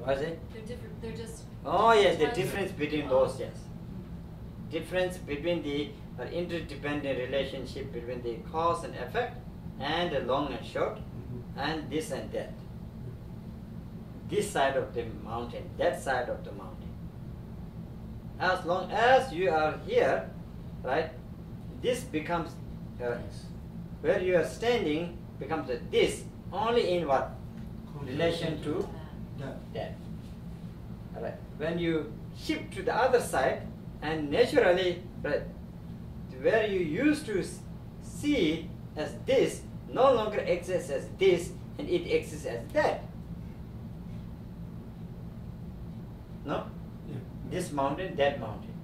Was it? They're different. They're just. Oh yes, the difference between those, yes. Difference between the interdependent relationship between the cause and effect, and the long and short, and this and that. This side of the mountain, that side of the mountain. As long as you are here, right, this becomes, where you are standing becomes this, only in what? Relation to that. Right. When you shift to the other side, and naturally, right, where you used to see as this, no longer exists as this, and it exists as that. No? Yeah. This mountain, that mountain.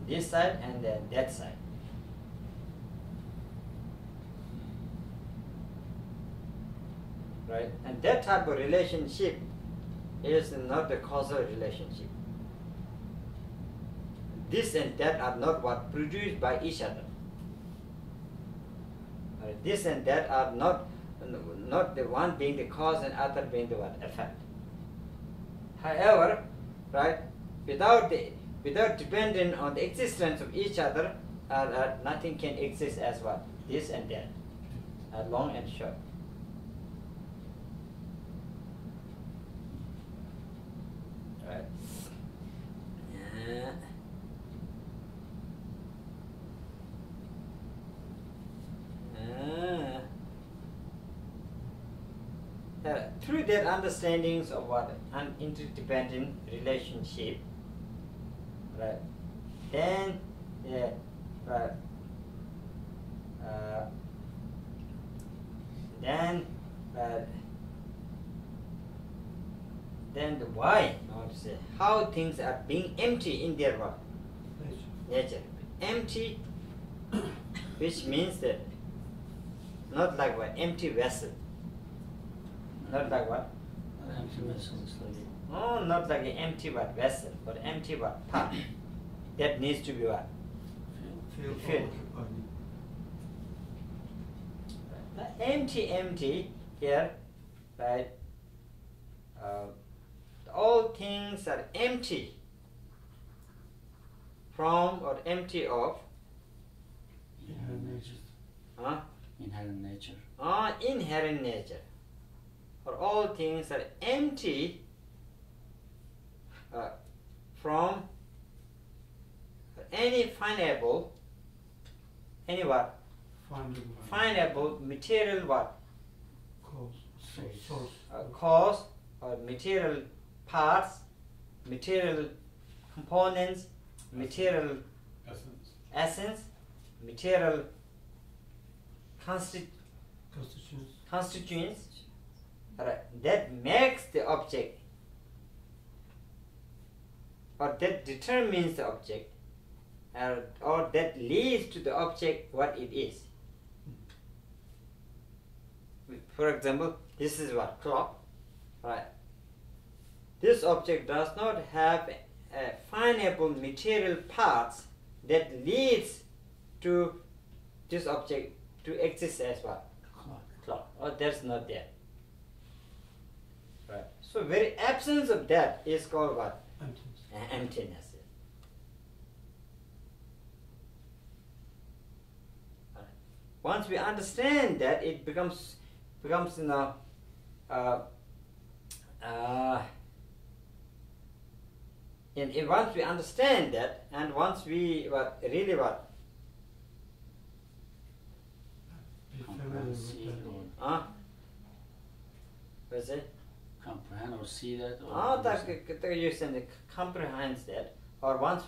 This side and then that side. Right? And that type of relationship is not the causal relationship. This and that are not what produced by each other. Right? This and that are not the one being the cause and other being the what? Effect. However, right, without depending on the existence of each other, nothing can exist as what? This and that, long and short. Right. Through their understandings of what an interdependent relationship, right? Then, yeah, right. Then the why, I want to say, how things are being empty in their what? Nature. Empty, which means that not like what? Empty vessel. Not like what? Empty vessel. Oh, not like an empty what? Vessel, but empty what? Part. That needs to be what? Filled. Empty here, right? All things are empty from or empty of Inherent nature. huh? Inherent nature. Inherent nature. Or all things are empty from any finable, any what? Finable material what? Cause or material parts, material components, material essence, material constituents, right, that makes the object or that determines the object or that leads to the object what it is. For example, this is what? Clock, right? This object does not have finable material parts that leads to this object to exist as what? Clock. Or that's not there. Right. So very absence of that is called what? Emptiness. Right. Once we understand that, it becomes you know, and once we understand that, and once we really what? What's it? Comprehend or see that? You said comprehends that, or once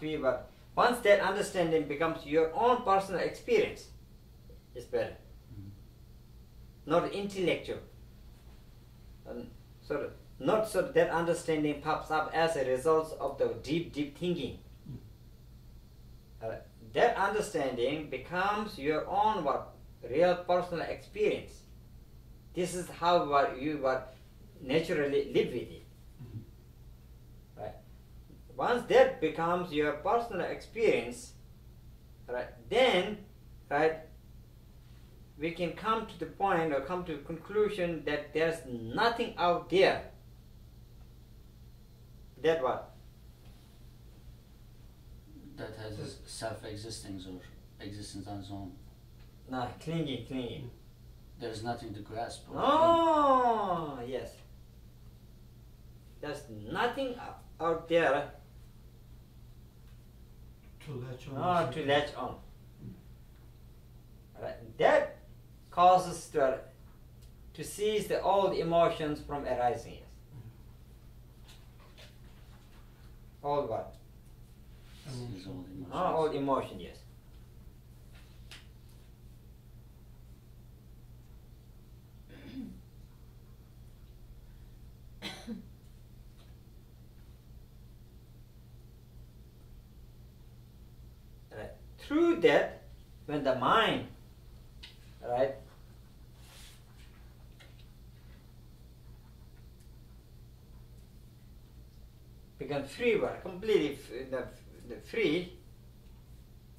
that understanding becomes your own personal experience, it's better. Not intellectual. Not so that understanding pops up as a result of the deep thinking. That understanding becomes your own what? Real personal experience. This is how you naturally live with it. Right? Once that becomes your personal experience, right, then right, we can come to the point or come to a conclusion that there's nothing out there. That what? That has a self-existence or existence on its own. No, clinging. There's nothing to grasp. Or Oh, yes. There's nothing out there to latch on. to latch on. Right. That causes to cease all the emotions from arising. Yes. All what? Sees all the emotions. All emotion, yes. Right. Through that, when the mind, right, become free, what? Completely free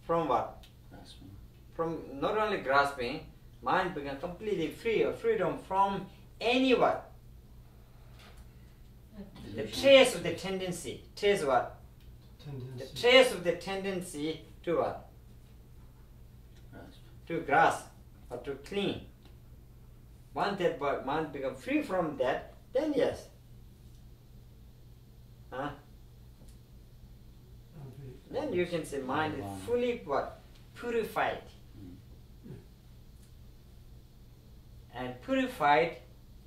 from what? Grasping. From not only grasping, mind become completely free or freedom from any what? The trace of the tendency. Trace what? Tendency. The trace of the tendency to what? Grasp. To grasp or to cling. Once that mind become free from that, then yes. Huh? Then you can say mind is fully what? Purified. And purified,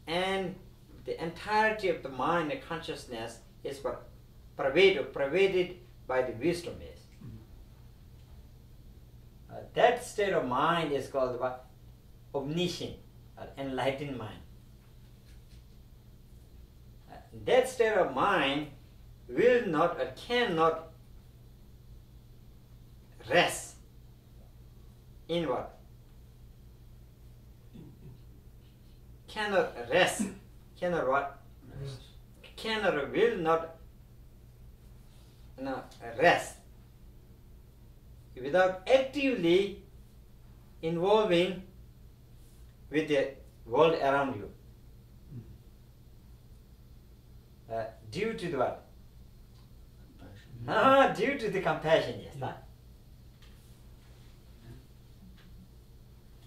and the entirety of the mind and consciousness is what? Pervaded by the wisdom is. That state of mind is called what? Omniscient, or enlightened mind. That state of mind will not or cannot rest in what? Cannot rest. Cannot what? Rest. Cannot or will not rest without actively involving with the world around you. Due to the what? Compassion. Due to the compassion, yes. Yeah.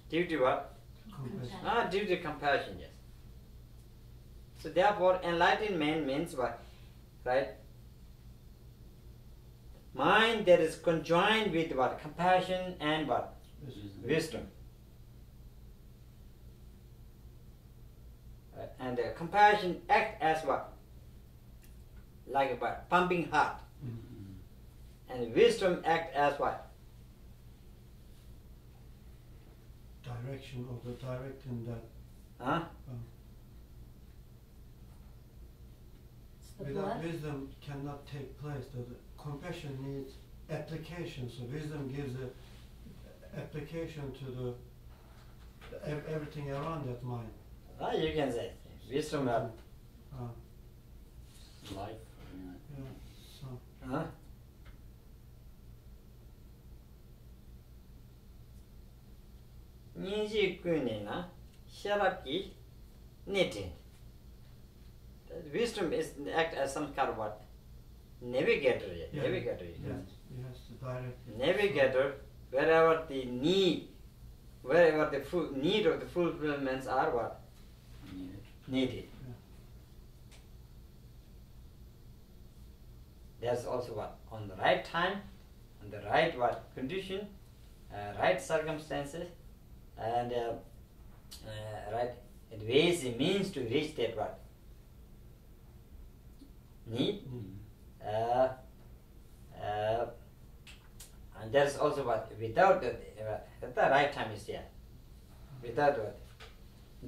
Due to what? Compassion. Due to compassion, yes. So therefore, enlightenment means what? Right? Mind that is conjoined with what? Compassion and what? Wisdom. And compassion act as what? Like a what? Pumping heart. And wisdom act as what? Direction of the directing that. Huh? The Without blood? wisdom cannot take place. The compassion needs application. So wisdom gives a application to the everything around that mind. You can say wisdom. Uh, Life. yeah. So Huh? Wisdom is act as some kind of what? Navigator. Yeah. Navigator. yes, the direct. Navigator, wherever the need, wherever the need of the fulfillments are what? Needed. Yeah. There's also what? On the right time, on the right what? Condition, right circumstances, and right ways and means to reach that what? Need. And there's also what? Without the right time is there. Without what?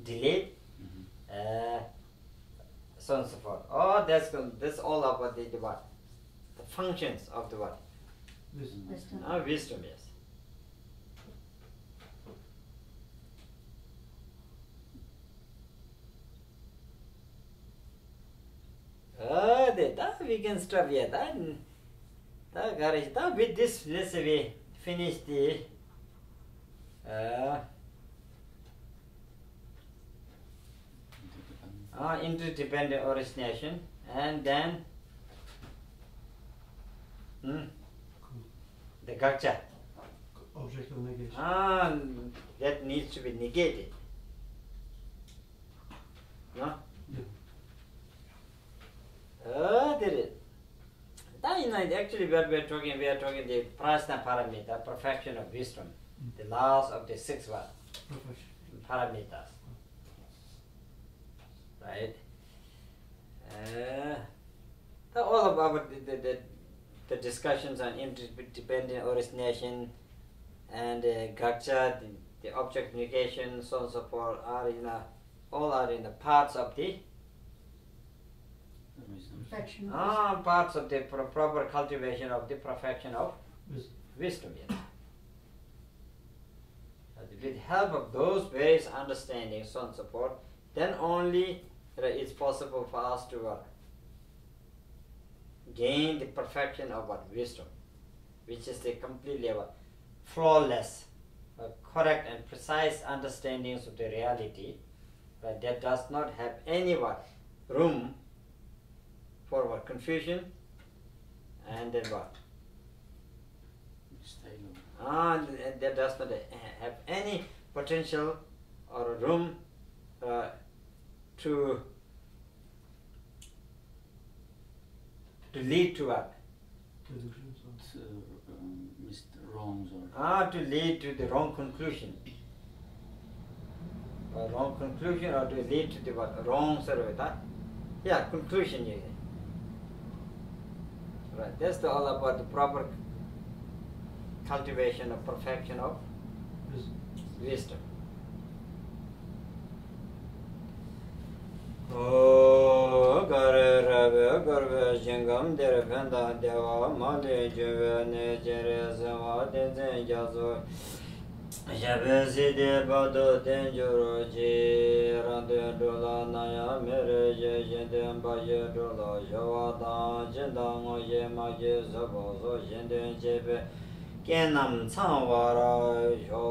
Delay. So on and so forth. Oh, that's all about the what? The functions of the what? Wisdom. Wisdom, yes. That we can stop here. With this, let's say we finish the Interdependent origination, and then the Geshe. Object of negation. That needs to be negated. No? There is. Actually, what we are talking the prasna parameter, perfection of wisdom, the laws of the six parameters. Right? All about the discussions on interdependent origination and Geshe, the object negation, so on and so forth, all are in the parts of the Perfection. Parts of the proper cultivation of the perfection of wisdom. Yes. With help of those various understandings, so on and so forth, then only it's possible for us to gain the perfection of wisdom, which is the completely flawless, correct and precise understandings of the reality, that does not have any room for confusion, and then that does not have any potential or room to lead to wrongs or to lead to the wrong conclusion. Wrong conclusion, or to lead to the wrong conclusion. Right, that's all about the proper cultivation of perfection of wisdom. Jingam Derependa Deva Mali Juve Jere Zava Denzen Jazo Jabezi de Bado Denjuro Ji Rande Dola Naya Mere Jenden Baye Dola Jawada Jendang Oye Maje Zabo Jenden Jebe Kenam Tsangwara Jo